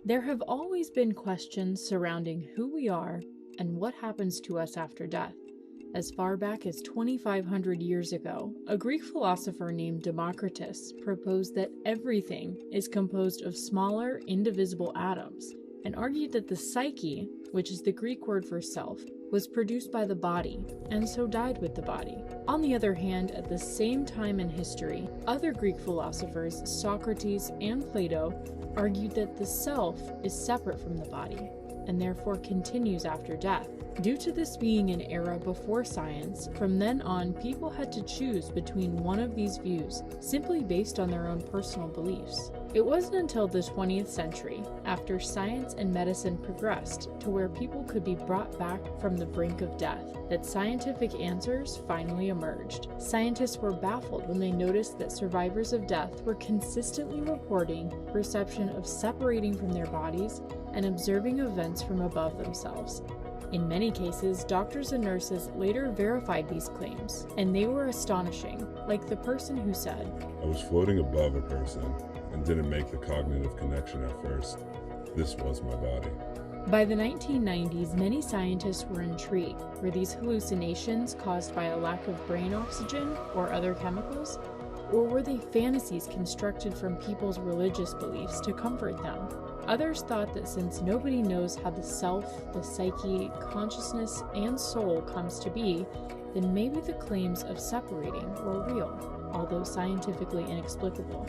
There have always been questions surrounding who we are and what happens to us after death. As far back as 2,500 years ago, a Greek philosopher named Democritus proposed that everything is composed of smaller, indivisible atoms, and argued that the psyche, which is the Greek word for self, was produced by the body, and so died with the body. On the other hand, at the same time in history, other Greek philosophers, Socrates and Plato, argued that the self is separate from the body, and therefore continues after death. Due to this being an era before science, from then on people had to choose between one of these views, simply based on their own personal beliefs. It wasn't until the 20th century, after science and medicine progressed to where people could be brought back from the brink of death, that scientific answers finally emerged. Scientists were baffled when they noticed that survivors of death were consistently reporting perception of separating from their bodies and observing events from above themselves. In many cases, doctors and nurses later verified these claims, and they were astonishing, like the person who said, "I was floating above a person and didn't make the cognitive connection at first. This was my body." By the 1990s, many scientists were intrigued. Were these hallucinations caused by a lack of brain oxygen or other chemicals? Or were they fantasies constructed from people's religious beliefs to comfort them? Others thought that since nobody knows how the self, the psyche, consciousness, and soul comes to be, then maybe the claims of separating were real, although scientifically inexplicable.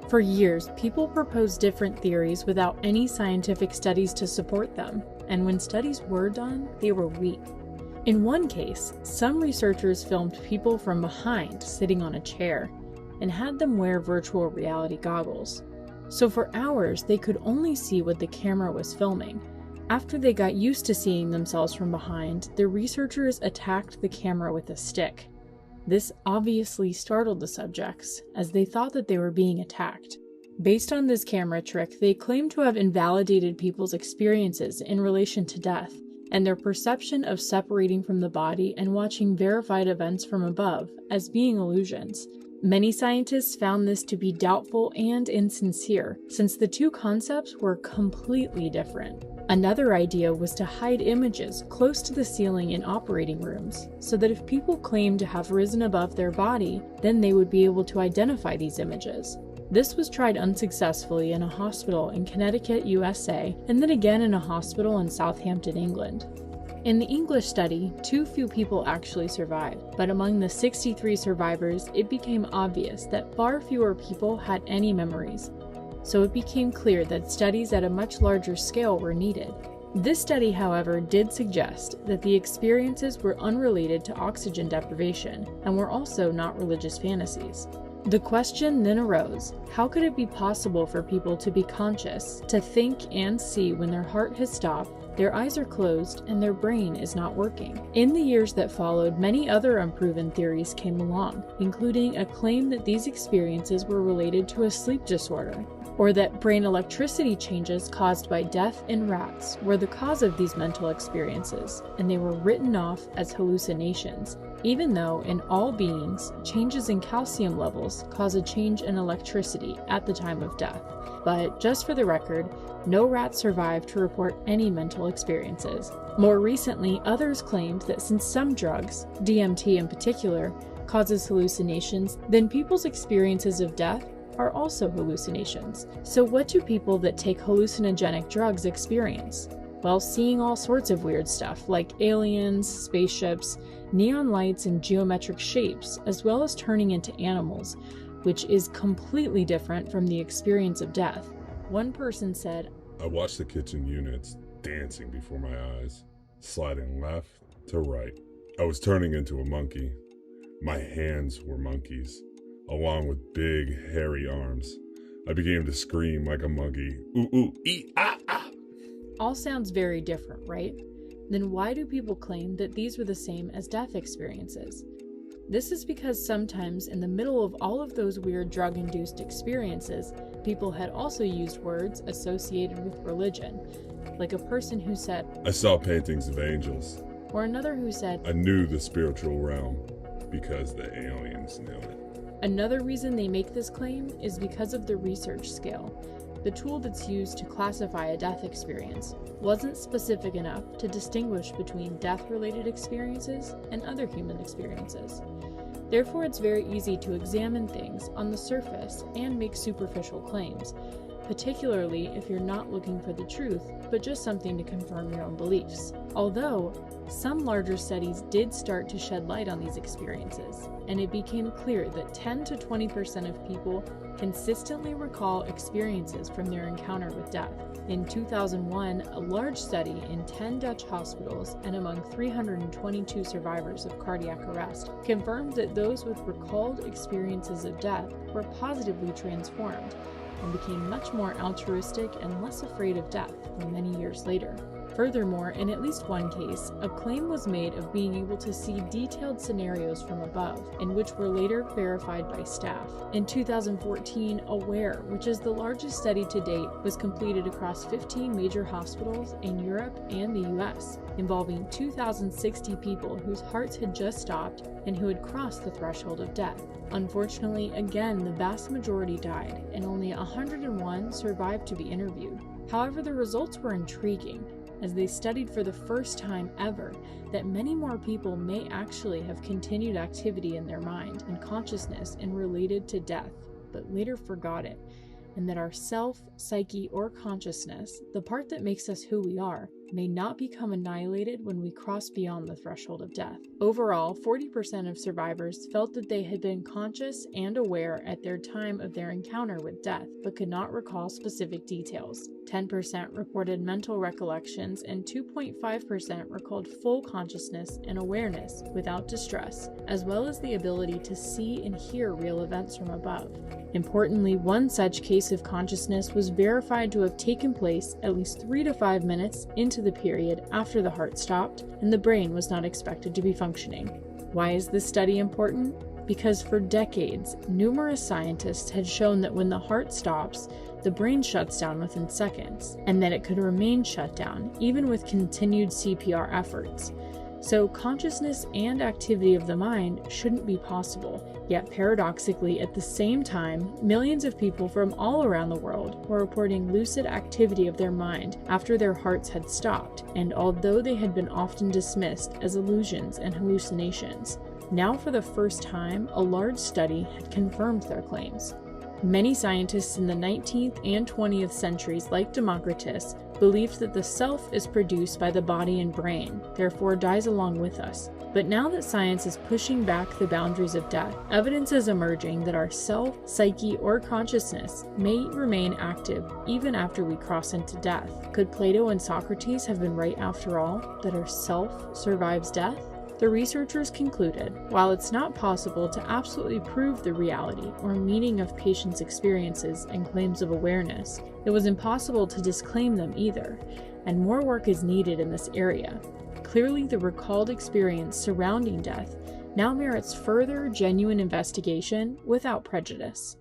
For years, people proposed different theories without any scientific studies to support them, and when studies were done, they were weak. In one case, some researchers filmed people from behind sitting on a chair, and had them wear virtual reality goggles. So for hours, they could only see what the camera was filming. After they got used to seeing themselves from behind, the researchers attacked the camera with a stick. This obviously startled the subjects, as they thought that they were being attacked. Based on this camera trick, they claimed to have invalidated people's experiences in relation to death, and their perception of separating from the body and watching verified events from above as being illusions. Many scientists found this to be doubtful and insincere, since the two concepts were completely different. Another idea was to hide images close to the ceiling in operating rooms, so that if people claimed to have risen above their body, then they would be able to identify these images. This was tried unsuccessfully in a hospital in Connecticut, USA, and then again in a hospital in Southampton, England. In the English study, too few people actually survived, but among the 63 survivors, it became obvious that far fewer people had any memories. So it became clear that studies at a much larger scale were needed. This study, however, did suggest that the experiences were unrelated to oxygen deprivation and were also not religious fantasies. The question then arose, how could it be possible for people to be conscious, to think and see when their heart has stopped, their eyes are closed, and their brain is not working? In the years that followed, many other unproven theories came along, including a claim that these experiences were related to a sleep disorder, or that brain electricity changes caused by death in rats were the cause of these mental experiences, and they were written off as hallucinations, even though in all beings, changes in calcium levels cause a change in electricity at the time of death. But just for the record, no rats survived to report any mental experiences. More recently, others claimed that since some drugs, DMT in particular, causes hallucinations, then people's experiences of death are also hallucinations. So what do people that take hallucinogenic drugs experience? Well, seeing all sorts of weird stuff like aliens, spaceships, neon lights, and geometric shapes, as well as turning into animals, which is completely different from the experience of death. One person said, "I watched the kitchen units dancing before my eyes, sliding left to right. I was turning into a monkey. My hands were monkeys, along with big, hairy arms. I began to scream like a monkey. Ooh, ooh, ee, ah, ah." All sounds very different, right? Then why do people claim that these were the same as death experiences? This is because sometimes in the middle of all of those weird drug-induced experiences, people had also used words associated with religion, like a person who said, "I saw paintings of angels," or another who said, "I knew the spiritual realm because the aliens knew it." Another reason they make this claim is because of the research scale. the tool that's used to classify a death experience, wasn't specific enough to distinguish between death-related experiences and other human experiences. Therefore, it's very easy to examine things on the surface and make superficial claims, particularly if you're not looking for the truth, but just something to confirm your own beliefs. Although, some larger studies did start to shed light on these experiences, and it became clear that 10 to 20% of people consistently recall experiences from their encounter with death. In 2001, a large study in 10 Dutch hospitals and among 322 survivors of cardiac arrest confirmed that those with recalled experiences of death were positively transformed and became much more altruistic and less afraid of death for many years later. Furthermore, in at least one case, a claim was made of being able to see detailed scenarios from above, and which were later verified by staff. In 2014, AWARE, which is the largest study to date, was completed across 15 major hospitals in Europe and the US, involving 2,060 people whose hearts had just stopped and who had crossed the threshold of death. Unfortunately, again, the vast majority died, and only 101 survived to be interviewed. However, the results were intriguing, as they studied for the first time ever that many more people may actually have continued activity in their mind and consciousness and related to death, but later forgot it, and that our self, psyche, or consciousness, the part that makes us who we are, may not become annihilated when we cross beyond the threshold of death. Overall, 40% of survivors felt that they had been conscious and aware at their time of their encounter with death, but could not recall specific details. 10% reported mental recollections, and 2.5% recalled full consciousness and awareness without distress, as well as the ability to see and hear real events from above. Importantly, one such case of consciousness was verified to have taken place at least 3 to 5 minutes into the period after the heart stopped and the brain was not expected to be functioning. Why is this study important? Because for decades, numerous scientists had shown that when the heart stops, the brain shuts down within seconds, and that it could remain shut down even with continued CPR efforts. So consciousness and activity of the mind shouldn't be possible. Yet paradoxically, at the same time, millions of people from all around the world were reporting lucid activity of their mind after their hearts had stopped, and although they had been often dismissed as illusions and hallucinations, now for the first time, a large study had confirmed their claims. Many scientists in the 19th and 20th centuries, like Democritus, believed that the self is produced by the body and brain, therefore dies along with us. But now that science is pushing back the boundaries of death, evidence is emerging that our self, psyche, or consciousness may remain active even after we cross into death. Could Plato and Socrates have been right after all, that our self survives death? The researchers concluded, while it's not possible to absolutely prove the reality or meaning of patients' experiences and claims of awareness, it was impossible to disclaim them either, and more work is needed in this area. Clearly, the recalled experience surrounding death now merits further genuine investigation without prejudice.